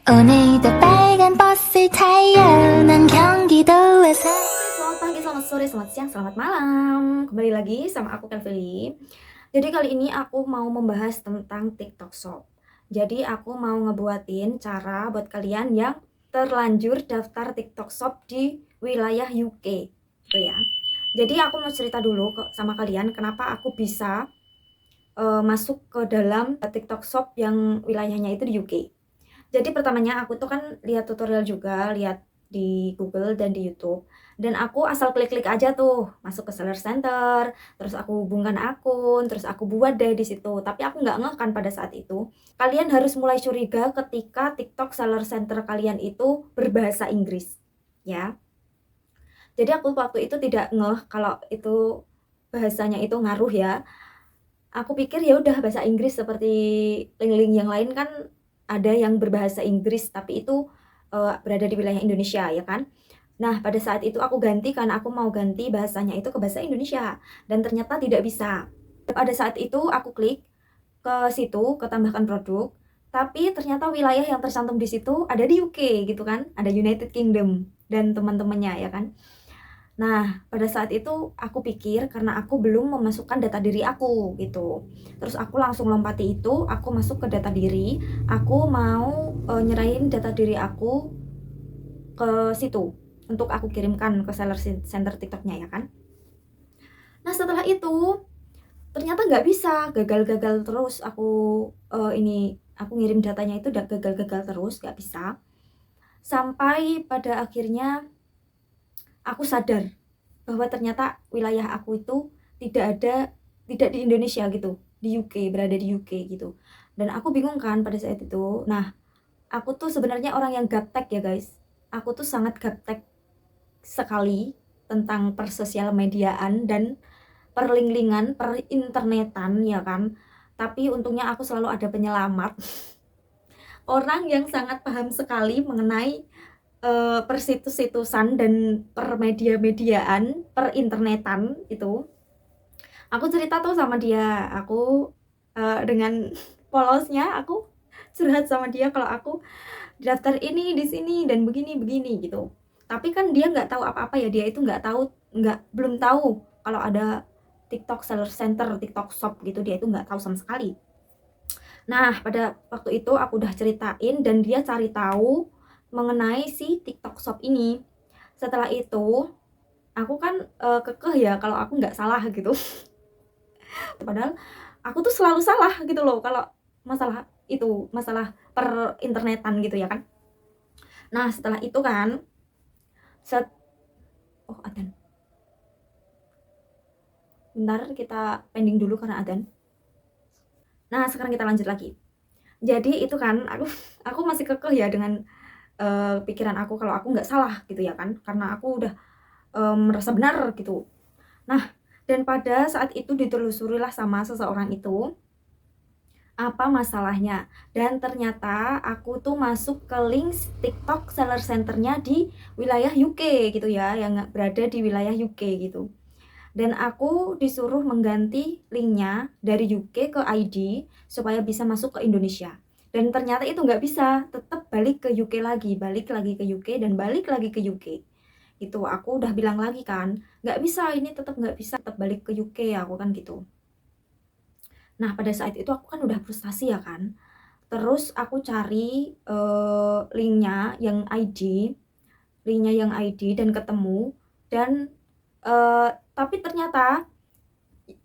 오늘도 빨간 버스를 타요. 난 경기도에서. Selamat pagi, selamat sore, selamat siang, selamat malam. Kembali lagi sama aku Kelveli. Jadi kali ini aku mau membahas tentang TikTok Shop. Jadi aku mau ngebuatin cara buat kalian yang terlanjur daftar TikTok Shop di wilayah UK, gitu ya. Jadi aku mau cerita dulu sama kalian kenapa aku bisa masuk ke dalam TikTok Shop yang wilayahnya itu di UK. Jadi pertamanya aku tuh kan lihat tutorial juga, lihat di Google dan di YouTube. Dan aku asal klik-klik aja tuh, masuk ke Seller Center, terus aku hubungkan akun, terus aku buat deh di situ. Tapi aku nggak ngeh kan pada saat itu. Kalian harus mulai curiga ketika TikTok Seller Center kalian itu berbahasa Inggris, ya. Jadi aku waktu itu tidak ngeh kalau itu bahasanya itu ngaruh ya. Aku pikir ya udah bahasa Inggris seperti link-link yang lain kan ada yang berbahasa Inggris tapi itu, berada di wilayah Indonesia ya kan. Nah pada saat itu aku ganti karena aku mau ganti bahasanya itu ke bahasa Indonesia dan ternyata tidak bisa. Pada saat itu aku klik ke situ, ke tambahkan produk, tapi ternyata wilayah yang tercantum di situ ada di UK gitu kan, ada United Kingdom dan teman-temannya ya kan. Nah, pada saat itu aku pikir karena aku belum memasukkan data diri aku gitu. Terus aku langsung lompati itu, aku masuk ke data diri, aku mau nyerahin data diri aku ke situ untuk aku kirimkan ke seller center TikToknya ya kan. Nah setelah itu ternyata nggak bisa, gagal-gagal terus aku aku ngirim datanya itu udah gagal-gagal terus, nggak bisa. Sampai pada akhirnya aku sadar bahwa ternyata wilayah aku itu tidak di Indonesia gitu, di UK, berada di UK gitu. Dan aku bingung kan pada saat itu. Nah, aku tuh sebenarnya orang yang gaptek ya guys. Aku tuh sangat gaptek sekali tentang persosial mediaan dan perlinglingan, perinternetan ya kan. Tapi untungnya aku selalu ada penyelamat. Orang yang sangat paham sekali mengenai persitus-situsan dan permedia-mediaan, perinternetan itu. Aku cerita tuh sama dia, aku dengan polosnya aku curhat sama dia kalau aku daftar ini di sini dan begini-begini gitu. Tapi kan dia nggak tahu apa-apa ya, dia itu belum tahu kalau ada TikTok Seller Center, TikTok Shop gitu, dia itu nggak tahu sama sekali. Nah, pada waktu itu aku udah ceritain dan dia cari tahu mengenai si TikTok Shop ini. Setelah itu, aku kan kekeh ya kalau aku nggak salah gitu. Padahal aku tuh selalu salah gitu loh kalau masalah itu, masalah perinternetan gitu ya kan. Nah, setelah itu kan oh adzan. Bentar kita pending dulu karena adzan. Nah, sekarang kita lanjut lagi. Jadi itu kan aku masih kekeh ya dengan pikiran aku kalau aku nggak salah gitu ya kan, karena aku udah merasa benar gitu. Nah, dan pada saat itu ditelusurilah sama seseorang itu apa masalahnya, dan ternyata aku tuh masuk ke link TikTok Seller Center-nya di wilayah UK gitu ya, yang berada di wilayah UK gitu. Dan aku disuruh mengganti linknya dari UK ke ID supaya bisa masuk ke Indonesia. Dan ternyata itu nggak bisa, tetap balik ke UK lagi, balik lagi ke UK dan balik lagi ke UK. Itu aku udah bilang lagi kan, nggak bisa, ini tetap nggak bisa, tetap balik ke UK aku kan gitu. Nah pada saat itu aku kan udah frustasi ya kan. Terus aku cari linknya yang ID dan ketemu dan tapi ternyata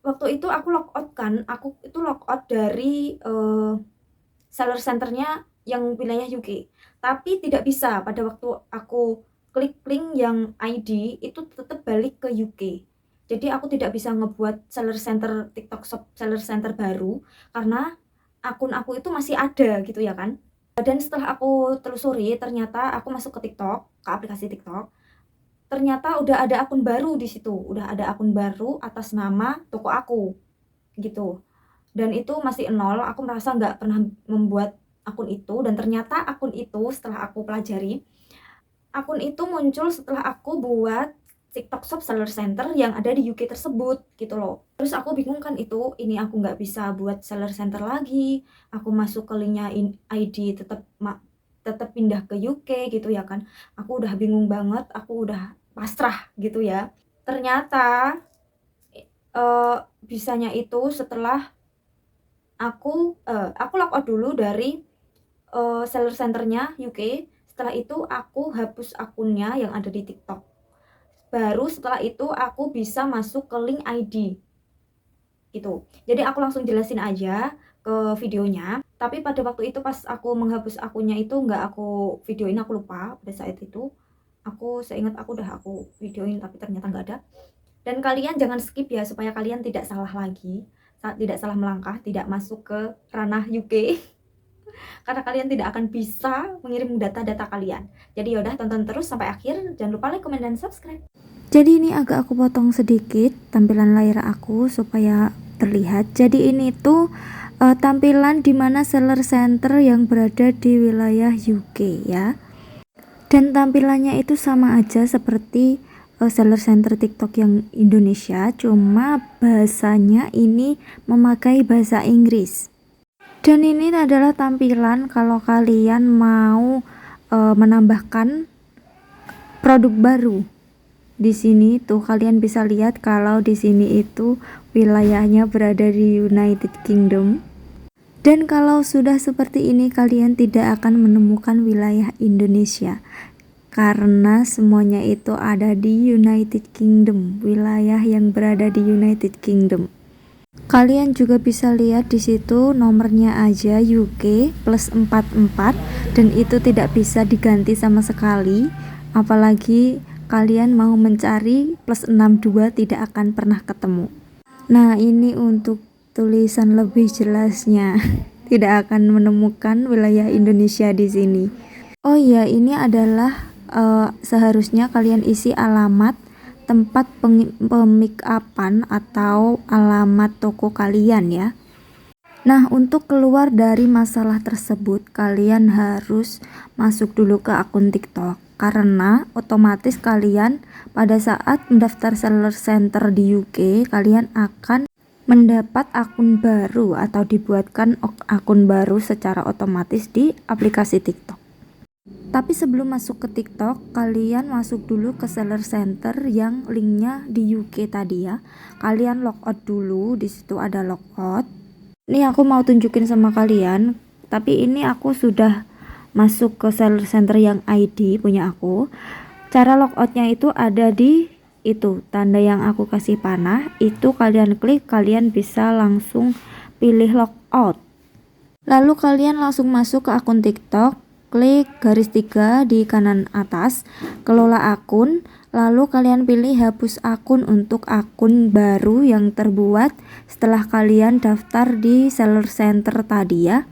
waktu itu aku logout kan, aku itu logout dari seller center-nya yang wilayah UK. Tapi tidak bisa pada waktu aku klik link yang ID itu tetap balik ke UK. Jadi aku tidak bisa ngebuat seller center TikTok Shop seller center baru karena akun aku itu masih ada gitu ya kan. Dan setelah aku telusuri ternyata aku masuk ke TikTok, ke aplikasi TikTok. Ternyata udah ada akun baru di situ, udah ada akun baru atas nama toko aku gitu. Dan itu masih nol, aku merasa nggak pernah membuat akun itu dan ternyata akun itu setelah aku pelajari, akun itu muncul setelah aku buat TikTok Shop Seller Center yang ada di UK tersebut gitu loh. Terus aku bingung kan ini aku nggak bisa buat Seller Center lagi, aku masuk ke linknya ID tetap tetap pindah ke UK gitu ya kan. Aku udah bingung banget, aku udah pasrah gitu ya. Ternyata bisanya itu setelah aku logout dulu dari seller center-nya UK. Setelah itu aku hapus akunnya yang ada di TikTok. Baru setelah itu aku bisa masuk ke link ID gitu. Jadi aku langsung jelasin aja ke videonya. Tapi pada waktu itu pas aku menghapus akunnya itu nggak aku videoin, aku lupa pada saat itu. Seingat aku udah aku videoin tapi ternyata nggak ada. Dan kalian jangan skip ya supaya kalian tidak salah lagi, tidak salah melangkah, tidak masuk ke ranah UK. Karena kalian tidak akan bisa mengirim data-data kalian. Jadi yaudah, tonton terus sampai akhir. Jangan lupa like, comment, dan subscribe. Jadi ini agak aku potong sedikit tampilan layar aku supaya terlihat. Jadi ini tuh tampilan dimana seller center yang berada di wilayah UK ya. Dan tampilannya itu sama aja seperti seller center TikTok yang Indonesia, cuma bahasanya ini memakai bahasa Inggris. Dan ini adalah tampilan kalau kalian mau menambahkan produk baru. Di sini tuh kalian bisa lihat kalau di sini itu wilayahnya berada di United Kingdom. Dan kalau sudah seperti ini kalian tidak akan menemukan wilayah Indonesia karena semuanya itu ada di United Kingdom, wilayah yang berada di United Kingdom. Kalian juga bisa lihat di situ nomornya aja UK plus 44 dan itu tidak bisa diganti sama sekali, apalagi kalian mau mencari plus 62 tidak akan pernah ketemu. Nah, ini untuk tulisan lebih jelasnya. Tidak akan menemukan wilayah Indonesia di sini. Oh iya, ini adalah seharusnya kalian isi alamat tempat pemake-upan atau alamat toko kalian ya. Nah, untuk keluar dari masalah tersebut kalian harus masuk dulu ke akun TikTok, karena otomatis kalian pada saat mendaftar seller center di UK kalian akan mendapat akun baru atau dibuatkan akun baru secara otomatis di aplikasi TikTok. Tapi sebelum masuk ke TikTok, kalian masuk dulu ke seller center yang linknya di UK tadi ya. Kalian logout dulu, di situ ada logout. Ini aku mau tunjukin sama kalian, tapi ini aku sudah masuk ke seller center yang ID punya aku. Cara logoutnya itu ada di itu tanda yang aku kasih panah, itu kalian klik, kalian bisa langsung pilih logout. Lalu kalian langsung masuk ke akun TikTok, klik garis 3 di kanan atas, kelola akun, lalu kalian pilih hapus akun untuk akun baru yang terbuat setelah kalian daftar di seller center tadi ya.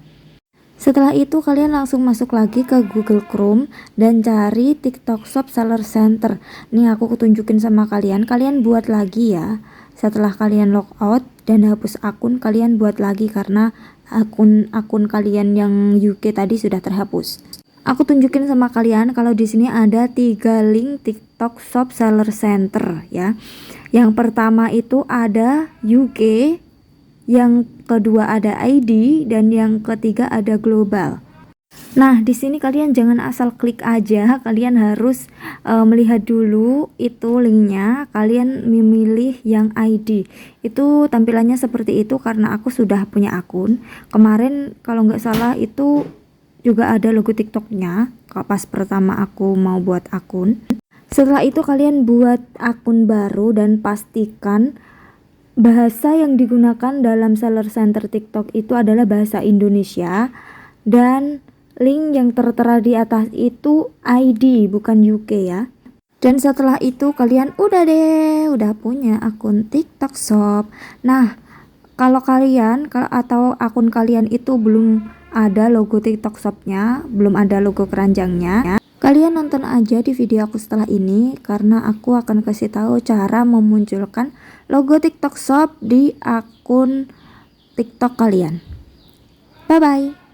Setelah itu kalian langsung masuk lagi ke Google Chrome dan cari TikTok Shop Seller Center. Nih aku tunjukin sama kalian, kalian buat lagi ya. Setelah kalian logout dan hapus akun, kalian buat lagi karena akun kalian yang UK tadi sudah terhapus. Aku tunjukin sama kalian kalau di sini ada 3 link TikTok Shop Seller Center ya. Yang pertama itu ada UK, yang kedua ada ID, dan yang ketiga ada global. Nah, di sini kalian jangan asal klik aja, kalian harus melihat dulu itu linknya, kalian memilih yang ID. Itu tampilannya seperti itu karena aku sudah punya akun. Kemarin kalau nggak salah itu juga ada logo TikToknya pas pertama aku mau buat akun. Setelah itu kalian buat akun baru dan pastikan bahasa yang digunakan dalam seller center TikTok itu adalah bahasa Indonesia, dan link yang tertera di atas itu ID bukan UK ya. Dan setelah itu kalian udah punya akun TikTok Shop. Nah, kalau akun kalian itu belum ada logo TikTok Shopnya, belum ada logo keranjangnya, kalian nonton aja di video aku setelah ini karena aku akan kasih tahu cara memunculkan logo TikTok Shop di akun TikTok kalian. Bye bye.